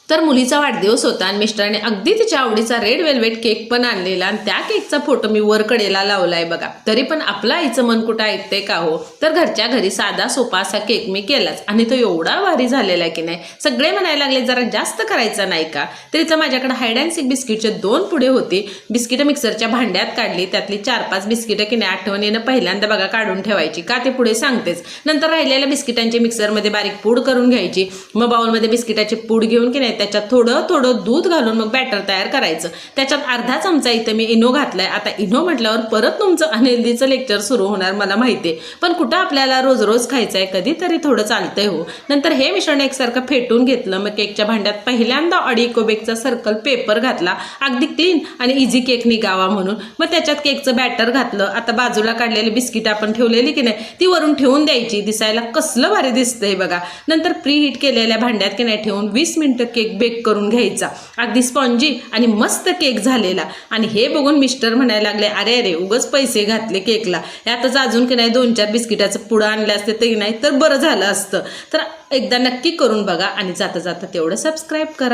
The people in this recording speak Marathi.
तर मुलीचा वाढदिवस होता आणि मिस्टरांनी अगदी तिच्या आवडीचा रेड वेल्वेट केक पण आणलेला आणि त्या केकचा फोटो मी वर कडेला लावलाय बघा. तरी पण आपलं आईचं मन कुठं ऐकते का हो. तर घरच्या घरी साधा सोपा असा केक मी केलाच आणि तो एवढा भारी झालेला आहे की नाही, सगळे म्हणायला लागले जरा जास्त करायचा नाही का. तर माझ्याकडे हाईड अँड सीक बिस्किटचे 2 पुडे होते. बिस्किटं मिक्सरच्या भांड्यात काढली, त्यातली 4-5 बिस्किटं की नाही आठवणीनं पहिल्यांदा बघा काढून ठेवायची, का ते पुढे सांगतेच. नंतर राहिलेल्या बिस्किटांची मिक्सरमध्ये बारीक पूड करून घ्यायची. मग बाउलमध्ये बिस्किटाची पूड घेऊन की नाही त्याच्यात थोडं थोडं दूध घालून मग बॅटर तयार करायचं. त्याच्यात अर्धा चमचा इथं मी इनो घातलाय. आता इनो म्हटल्यावर परत तुमचं अनहेल्दीचं लेक्चर सुरू होणार मला माहिती आहे, पण कुठं आपल्याला रोज रोज खायचं आहे, कधीतरी थोडं चालतंय हो. नंतर हे मिश्रण एकसारखं फेटून घेतलं. मग केकच्या भांड्यात पहिल्यांदा ऑडिकोबेकचा सर्कल पेपर घातला, अगदी क्लीन आणि इझी केक निघावा म्हणून. मग त्याच्यात केकचं बॅटर घातलं. आता बाजूला काढलेली बिस्किट आपण ठेवलेली की नाही ती वरून ठेवून द्यायची. दिसायला कसलं भारी दिसतंय बघा. नंतर प्री हीट केलेल्या भांड्यात की नाही ठेवून 20 मिनिटं केक बेक करून घ्यायचा. अगदी स्पॉन्जी आणि मस्त केक झालेला. आणि हे बघून मिस्टर म्हणायला लागले, अरे अरे उगच पैसे घातले केकला, यातच अजून की नाही 2-4 बिस्किटाचं पुडं आणलं असते तरी नाही तर बरं झालं असतं. तर एकदा नक्की करून बघा आणि जाता जाता तेवढं सबस्क्राईब करा.